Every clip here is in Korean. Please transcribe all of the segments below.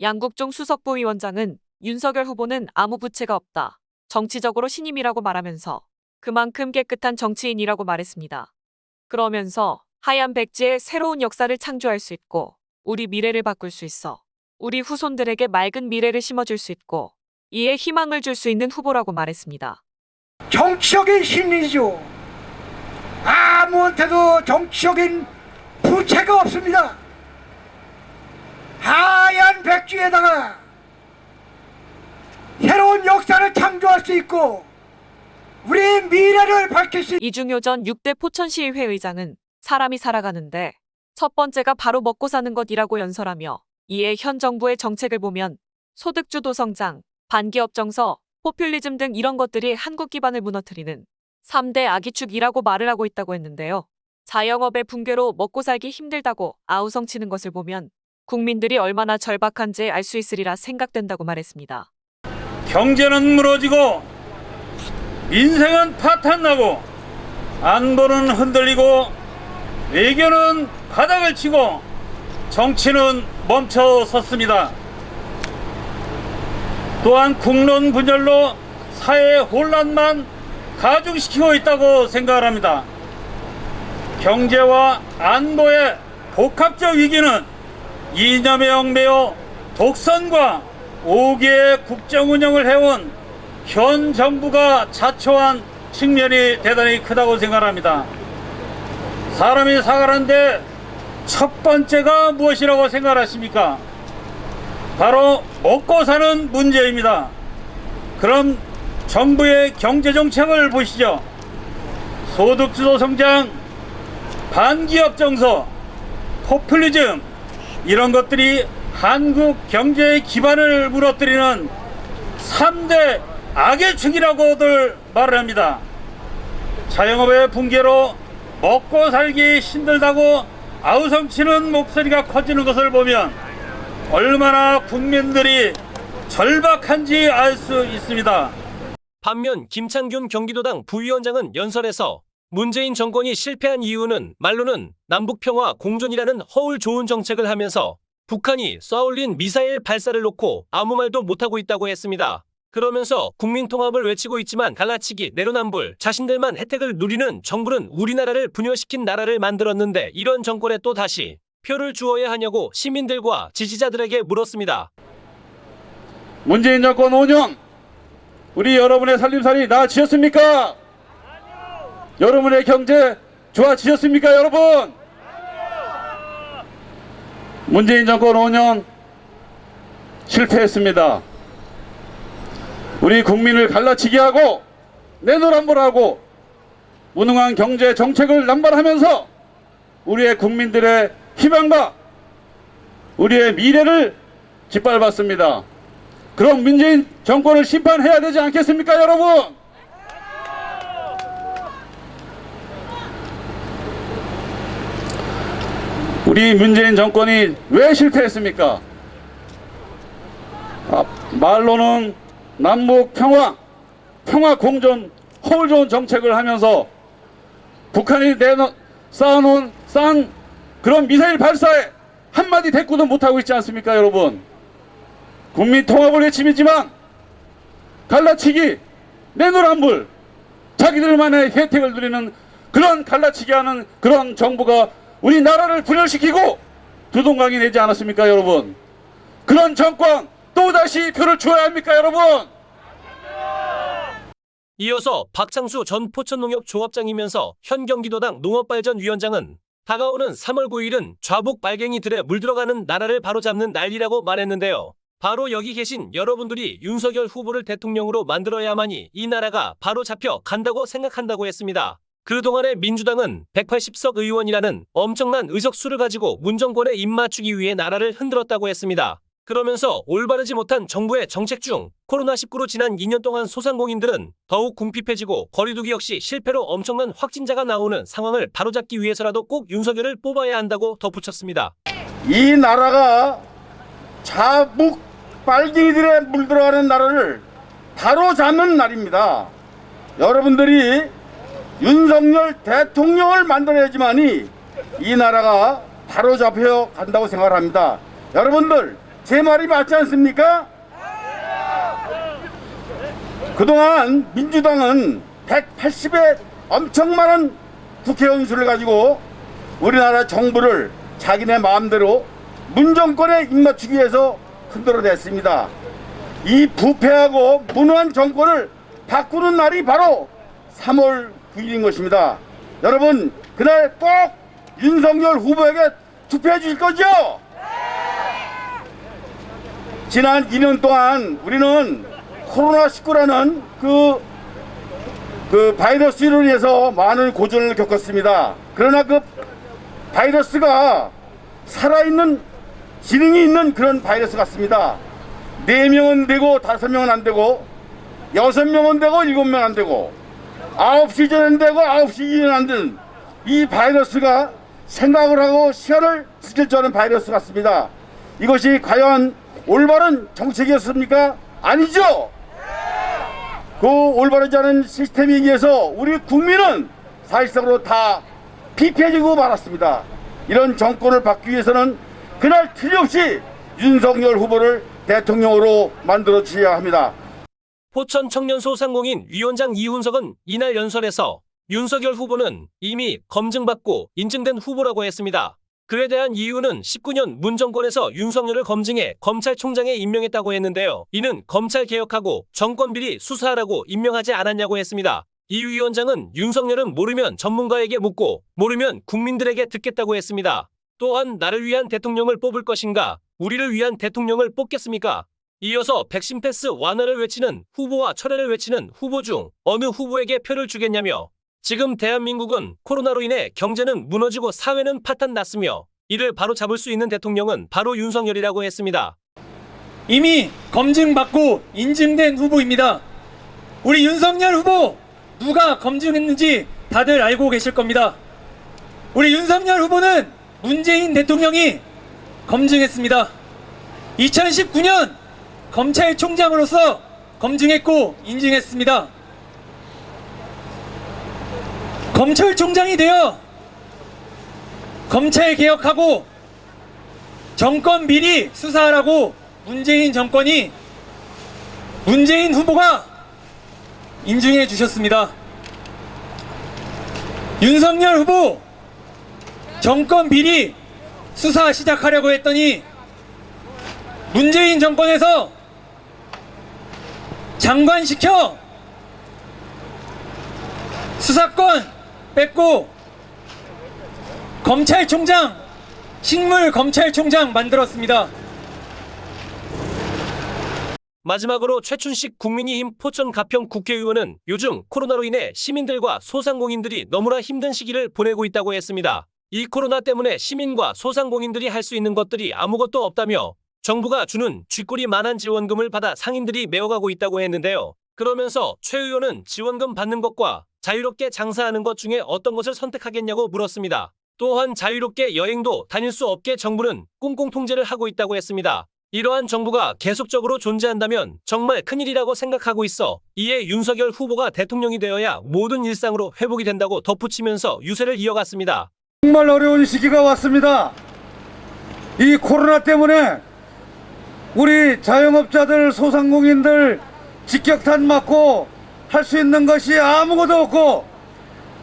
양국종 수석부위원장은 윤석열 후보는 아무 부채가 없다. 정치적으로 신임이라고 말하면서 그만큼 깨끗한 정치인이라고 말했습니다. 그러면서 하얀 백지에 새로운 역사를 창조할 수 있고 우리 미래를 바꿀 수 있어. 우리 후손들에게 맑은 미래를 심어줄 수 있고 이에 희망을 줄 수 있는 후보라고 말했습니다. 정치적인 심리죠. 아무한테도 정치적인 부채가 없습니다. 하얀 백지에다가 새로운 역사를 창조할 수 있고 우리 미래를 밝힐 수 이중효 전 6대 포천시의회 의장은 사람이 살아가는데 첫 번째가 바로 먹고 사는 것이라고 연설하며 이에 현 정부의 정책을 보면 소득주도 성장, 반기업 정서, 포퓰리즘 등 이런 것들이 한국 기반을 무너뜨리는 3대 악의축이라고 말을 하고 있다고 했는데요. 자영업의 붕괴로 먹고 살기 힘들다고 아우성치는 것을 보면 국민들이 얼마나 절박한지 알 수 있으리라 생각된다고 말했습니다. 경제는 무너지고 민생은 파탄나고 안보는 흔들리고 외교는 바닥을 치고 정치는 멈춰섰습니다. 또한 국론 분열로 사회 혼란만 가중시키고 있다고 생각합니다. 경제와 안보의 복합적 위기는 이념에 얽매여 독선과 5개의 국정 운영을 해온 현 정부가 자초한 측면이 대단히 크다고 생각합니다. 사람이 살아가는데 첫 번째가 무엇이라고 생각하십니까? 바로 먹고 사는 문제입니다. 그럼 정부의 경제정책을 보시죠. 소득주도 성장, 반기업 정서, 포퓰리즘 이런 것들이 한국 경제의 기반을 무너뜨리는 3대 악의 축이라고들 말을 합니다. 자영업의 붕괴로 먹고 살기 힘들다고 아우성치는 목소리가 커지는 것을 보면 얼마나 국민들이 절박한지 알 수 있습니다. 반면 김창균 경기도당 부위원장은 연설에서 문재인 정권이 실패한 이유는 말로는 남북평화 공존이라는 허울 좋은 정책을 하면서 북한이 쏘아올린 미사일 발사를 놓고 아무 말도 못하고 있다고 했습니다. 그러면서 국민통합을 외치고 있지만 갈라치기, 내로남불, 자신들만 혜택을 누리는 정부는 우리나라를 분열시킨 나라를 만들었는데 이런 정권에 또 다시 표를 주어야 하냐고 시민들과 지지자들에게 물었습니다. 문재인 정권 5년 우리 여러분의 살림살이 나아지셨습니까? 여러분의 경제 좋아지셨습니까, 여러분? 문재인 정권 5년 실패했습니다. 우리 국민을 갈라치기 하고 내노란불하고 무능한 경제 정책을 남발하면서 우리의 국민들의 희망과 우리의 미래를 짓밟았습니다. 그럼 문재인 정권을 심판해야 되지 않겠습니까, 여러분? 우리 문재인 정권이 왜 실패했습니까? 말로는 남북 평화 공존, 허울 좋은 정책을 하면서 북한이 쌓은 그런 미사일 발사에 한마디 대꾸도 못하고 있지 않습니까, 여러분? 국민 통합을 외침이지만 갈라치기, 내노란불, 자기들만의 혜택을 누리는 그런 갈라치기 하는 그런 정부가 우리나라를 분열시키고 두동강이 되지 않았습니까, 여러분? 그런 정권 또다시 표를 주어야 합니까, 여러분? 이어서 박창수 전 포천농협 조합장이면서 현 경기도당 농업발전위원장은 다가오는 3월 9일은 좌북 빨갱이들에 물들어가는 나라를 바로잡는 날이라고 말했는데요. 바로 여기 계신 여러분들이 윤석열 후보를 대통령으로 만들어야만이 이 나라가 바로 잡혀 간다고 생각한다고 했습니다. 그동안의 민주당은 180석 의원이라는 엄청난 의석수를 가지고 문정권에 입맞추기 위해 나라를 흔들었다고 했습니다. 그러면서 올바르지 못한 정부의 정책 중 코로나19로 지난 2년 동안 소상공인들은 더욱 궁핍해지고 거리두기 역시 실패로 엄청난 확진자가 나오는 상황을 바로잡기 위해서라도 꼭 윤석열을 뽑아야 한다고 덧붙였습니다. 이 나라가 자북 빨갱이들에 물들어가는 나라를 바로잡는 날입니다. 여러분들이 윤석열 대통령을 만들어야지만이 이 나라가 바로잡혀 간다고 생각합니다. 여러분들 제 말이 맞지 않습니까? 그동안 민주당은 180의 엄청 많은 국회의원 수를 가지고 우리나라 정부를 자기네 마음대로 문정권에 입맞추기 위해서 흔들어냈습니다. 이 부패하고 무능한 정권을 바꾸는 날이 바로 3월 9일인 것입니다. 여러분, 그날 꼭 윤석열 후보에게 투표해 주실 거죠? 지난 2년 동안 우리는 코로나19라는 그 바이러스로 인해서 많은 고전을 겪었습니다. 그러나 그 바이러스가 살아있는 지능이 있는 그런 바이러스 같습니다. 4명은 되고 5명은 안 되고 6명은 되고 7명 안 되고 9시 전엔 되고 9시 이후엔 안 되는 이 바이러스가 생각을 하고 시간을 지킬 줄 아는 바이러스 같습니다. 이것이 과연 올바른 정책이었습니까? 아니죠. 그 올바르지 않은 시스템에 의해서 우리 국민은 사실상으로 다 피폐해지고 말았습니다. 이런 정권을 받기 위해서는 그날 틀림없이 윤석열 후보를 대통령으로 만들어 주셔야 합니다. 포천 청년소상공인 위원장 이훈석은 이날 연설에서 윤석열 후보는 이미 검증받고 인증된 후보라고 했습니다. 그에 대한 이유는 19년 문정권에서 윤석열을 검증해 검찰총장에 임명했다고 했는데요. 이는 검찰개혁하고 정권비리 수사하라고 임명하지 않았냐고 했습니다. 이 위원장은 윤석열은 모르면 전문가에게 묻고 모르면 국민들에게 듣겠다고 했습니다. 또한 나를 위한 대통령을 뽑을 것인가? 우리를 위한 대통령을 뽑겠습니까? 이어서 백신 패스 완화를 외치는 후보와 철회를 외치는 후보 중 어느 후보에게 표를 주겠냐며 지금 대한민국은 코로나로 인해 경제는 무너지고 사회는 파탄났으며 이를 바로잡을 수 있는 대통령은 바로 윤석열이라고 했습니다. 이미 검증받고 인증된 후보입니다. 우리 윤석열 후보 누가 검증했는지 다들 알고 계실 겁니다. 우리 윤석열 후보는 문재인 대통령이 검증했습니다. 2019년 검찰총장으로서 검증했고 인증했습니다. 검찰총장이 되어 검찰개혁하고 정권 비리 수사하라고 문재인 정권이 문재인 후보가 인증해 주셨습니다. 윤석열 후보 정권 비리 수사 시작하려고 했더니 문재인 정권에서 장관시켜 수사권 뺏고 검찰총장, 식물검찰총장 만들었습니다. 마지막으로 최춘식 국민의힘 포천 가평 국회의원은 요즘 코로나로 인해 시민들과 소상공인들이 너무나 힘든 시기를 보내고 있다고 했습니다. 이 코로나 때문에 시민과 소상공인들이 할 수 있는 것들이 아무것도 없다며 정부가 주는 쥐꼬리만한 지원금을 받아 상인들이 메워가고 있다고 했는데요. 그러면서 최 의원은 지원금 받는 것과 자유롭게 장사하는 것 중에 어떤 것을 선택하겠냐고 물었습니다. 또한 자유롭게 여행도 다닐 수 없게 정부는 꽁꽁 통제를 하고 있다고 했습니다. 이러한 정부가 계속적으로 존재한다면 정말 큰일이라고 생각하고 있어 이에 윤석열 후보가 대통령이 되어야 모든 일상으로 회복이 된다고 덧붙이면서 유세를 이어갔습니다. 정말 어려운 시기가 왔습니다. 이 코로나 때문에 우리 자영업자들, 소상공인들 직격탄 맞고 할 수 있는 것이 아무것도 없고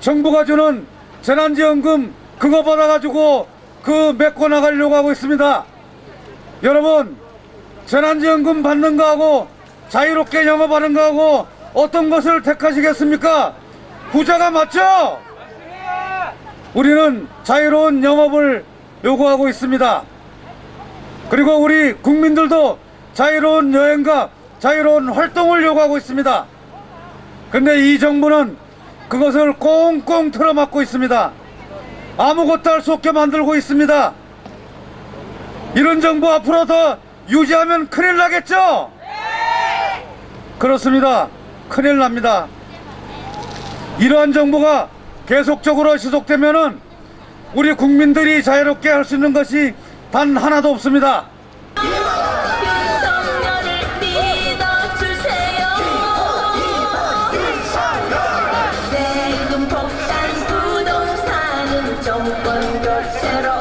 정부가 주는 재난지원금 그거 받아가지고 그 메꿔 나가려고 하고 있습니다. 여러분, 재난지원금 받는 거하고 자유롭게 영업하는 거하고 어떤 것을 택하시겠습니까? 후자가 맞죠? 우리는 자유로운 영업을 요구하고 있습니다. 그리고 우리 국민들도 자유로운 여행과 자유로운 활동을 요구하고 있습니다. 근데 이 정부는 그것을 꽁꽁 틀어막고 있습니다. 아무것도 할 수 없게 만들고 있습니다. 이런 정부 앞으로 더 유지하면 큰일 나겠죠? 그렇습니다. 큰일 납니다. 이러한 정부가 계속적으로 지속되면은 우리 국민들이 자유롭게 할 수 있는 것이 단 하나도 없습니다. 윤석열을 믿어주세요. 세금 폭탄 부동산은 정권 교체로